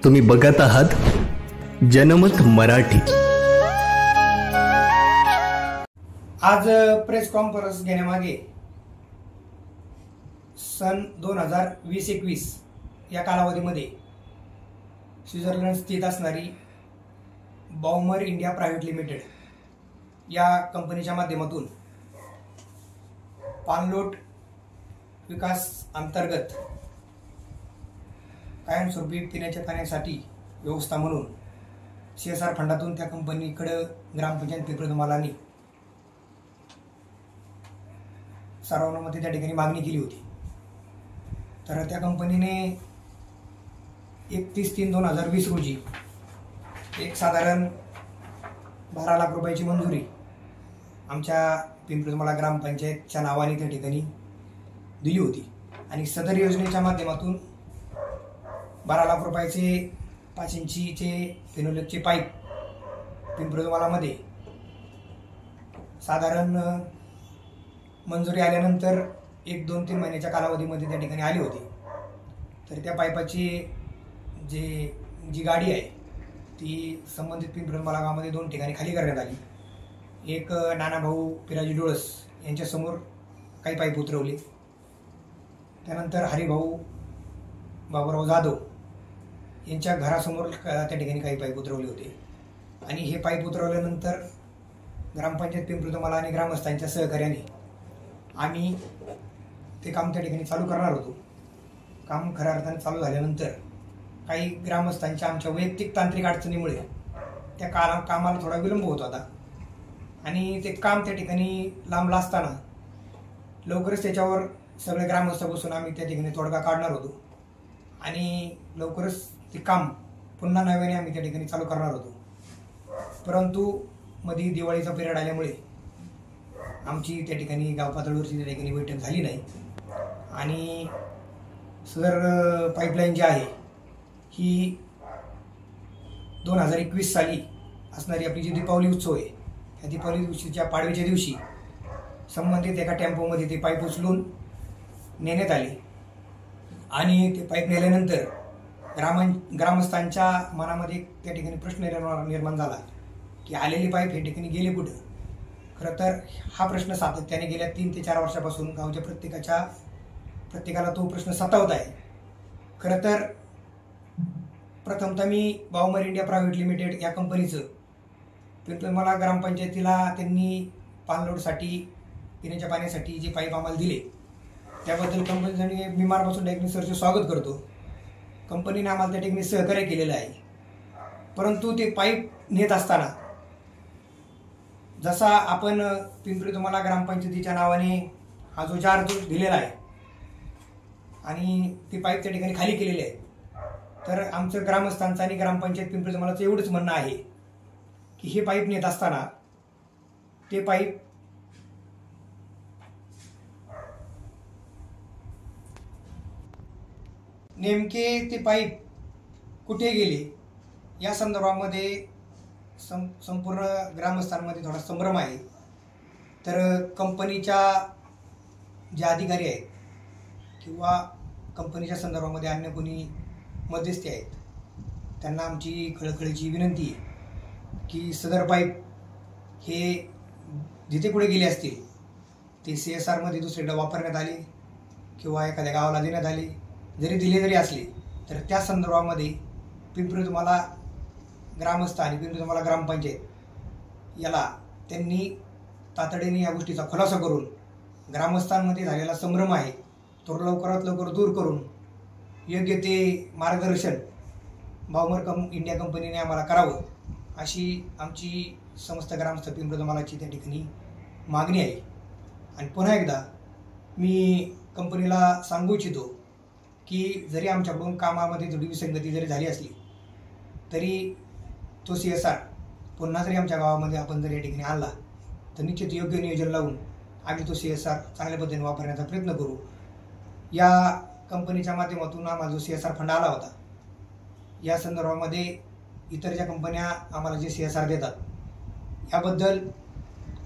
तुम्ही बघत आहात जनमत मराठी। आज प्रेस कॉन्फरन्स घेण्यामागे सन 2020-21 या कालावधीमध्ये स्वित्झर्लंड स्थित असणारी बाउमर इंडिया प्रायव्हेट लिमिटेड या कंपनीच्या माध्यमातून पाणलोट विकास अंतर्गत कायमस्वरूपी पिण्याच्या पाण्यासाठी व्यवस्था म्हणून CSR फंडातून त्या कंपनीकडे ग्रामपंचायत पिंपळदमालानी सर्वानुमते त्या ठिकाणी मागणी केली होती। तर त्या कंपनीने 31/3/2020 रोजी एक साधारण 12 लाख रुपयाची मंजुरी आमच्या पिंपळदमाला ग्रामपंचायतच्या नावाने त्या ठिकाणी दिली होती आणि सदर योजनेच्या माध्यमातून 12 लाख रुपयाचे 5 इंचीचे फेनोलिकचे पाईप पिंपळदमालामध्ये साधारण मंजुरी आल्यानंतर 1-2-3 महिन्याच्या कालावधीमध्ये त्या ठिकाणी आली होती। तर त्या पाईपाची जी गाडी आहे ती संबंधित पिंपळदमाला गावामध्ये 2 ठिकाणी खाली करण्यात आली। एक नानाभाऊ पिराजी डोळस यांच्यासमोर काही पाईप उतरवले, त्यानंतर हरिभाऊ बाबूराव जाधव यांच्या घरासमोर त्या ठिकाणी काही पाईप उतरवले होते आणि हे पाईप उतरवल्यानंतर ग्रामपंचायत पिंपळदमाला आणि ग्रामस्थांच्या सहकार्याने आम्ही ते काम त्या ठिकाणी चालू करणार होतो। काम खऱ्या अर्थाने चालू झाल्यानंतर काही ग्रामस्थांच्या आमच्या वैयक्तिक तांत्रिक अडचणीमुळे त्या कामाला थोडा विलंब होत होता आणि ते काम त्या ठिकाणी लांबलं असताना लवकरच त्याच्यावर सगळे ग्रामस्थ बसून आम्ही त्या ठिकाणी तोडगा काढणार होतो आणि लवकरच ते काम पुन्हा नव्याने आम्ही त्या ठिकाणी चालू करणार होतो। परंतु मध्ये दिवाळीचा पिरियड आल्यामुळे आमची त्या ठिकाणी गाव पातळीवरची त्या ठिकाणी बैठक झाली नाही आणि सदर पाईपलाईन जी आहे ही 2021 साली असणारी आपली जी दीपावली उत्सव आहे या दीपावली उत्सवाच्या पाडव्याच्या दिवशी संबंधित एका टेम्पोमध्ये ते पाईप उचलून नेण्यात आले आणि ते पाईप नेल्यानंतर ग्रामस्थांच्या मनामध्ये त्या ठिकाणी प्रश्न निर्माण झाला की आलेली पाईप हे ठिकाणी गेले कुठं। खरं तर हा प्रश्न सातत्याने गेल्या 3 ते 4 वर्षापासून गावच्या प्रत्येकाला तो प्रश्न सतावत आहे। खरं तर प्रथमतः मी बाउमर इंडिया प्रायव्हेट लिमिटेड या कंपनीचं पिंपळदमाला ग्रामपंचायतीला त्यांनी पाणलोटसाठी पिण्याच्या पाण्यासाठी जे पाईप आम्हाला दिले त्याबद्दल कंपनीने मी मनापासून टेक्निक सरचे स्वागत करतो। कंपनीने आम्हाला त्या ठिकाणी सहकार्य केलेलं आहे, परंतु ते पाईप नेत असताना जसा आपण पिंपळदमाला ग्रामपंचायतीच्या नावाने हा जो जार दिलेला आहे आणि ते पाईप त्या ठिकाणी खाली केलेले आहेत, तर आमचं ग्रामस्थांचं आणि ग्रामपंचायत पिंपळदमालाचं एवढंच म्हणणं आहे की हे पाईप नेत असताना ते पाईप नेमके ते पाईप कुठे गेले या संदर्भामध्ये संपूर्ण ग्रामस्थांमध्ये थोडा संभ्रम आहे। तर कंपनीच्या जे अधिकारी आहेत किंवा कंपनीच्या संदर्भामध्ये अन्य कोणी मध्यस्थी आहेत त्यांना आमची कळकळीची विनंती आहे की सदर पाईप हे जिथे कुठे गेले असतील ते CSR मध्ये दुसरीकडे वापरण्यात आले किंवा एखाद्या गावाला देण्यात आले, जरी असले तर त्या संदर्भामध्ये पिंपळदमाला ग्रामस्थ आणि पिंपळदमाला ग्रामपंचायत याला त्यांनी तातडीने या गोष्टीचा खुलासा करून ग्रामस्थांमध्ये झालेला संभ्रम आहे तो लवकरात लवकर दूर करून योग्य ते मार्गदर्शन बाउमर इंडिया कंपनीने आम्हाला करावं अशी आमची समस्त ग्रामस्थ पिंपळदमालाची त्या ठिकाणी मागणी आहे। आणि पुन्हा एकदा मी कंपनीला सांगू इच्छितो की जरी आमच्याकडून कामामध्ये थोडी विसंगती जरी झाली असली तरी तो CSR पुन्हा जरी आमच्या गावामध्ये आपण जर या ठिकाणी आणला तर निश्चित योग्य नियोजन लावून आम्ही तो CSR चांगल्या पद्धतीने वापरण्याचा प्रयत्न करू। या कंपनीच्या माध्यमातून आम्हाला जो CSR फंड आला होता या संदर्भामध्ये इतर ज्या कंपन्या आम्हाला जे CSR देतात याबद्दल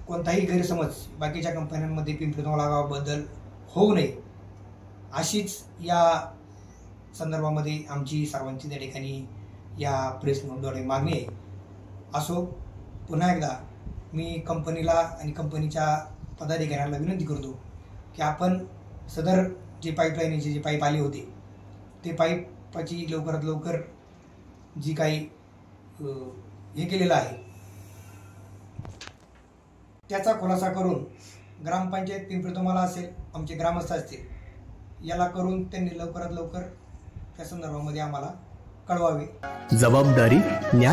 कोणताही गैरसमज बाकीच्या कंपन्यांमध्ये पिंपळदमाला गावाबद्दल होऊ नये अशीच या संदर्भामध्ये आमची सर्वांची त्या ठिकाणी या प्रेस नोटद्वारे मागणी आहे. असो, पुन्हा एकदा मी कंपनीला आणि कंपनीच्या पदाधिकाऱ्यांना विनंती करतो की आपण सदर जे पाईपलाईनचे जे पाईप आले होते ते पाईपाची लवकरात लवकर जी काही हे केलेलं आहे त्याचा खुलासा करून ग्रामपंचायत पिंपरी तुम्हाला असेल, आमचे ग्रामस्थ असतील, याला करून त्यांनी लवकरात लवकर त्या संदर्भामध्ये आम्हाला कळवावे. जबाबदारी न्याय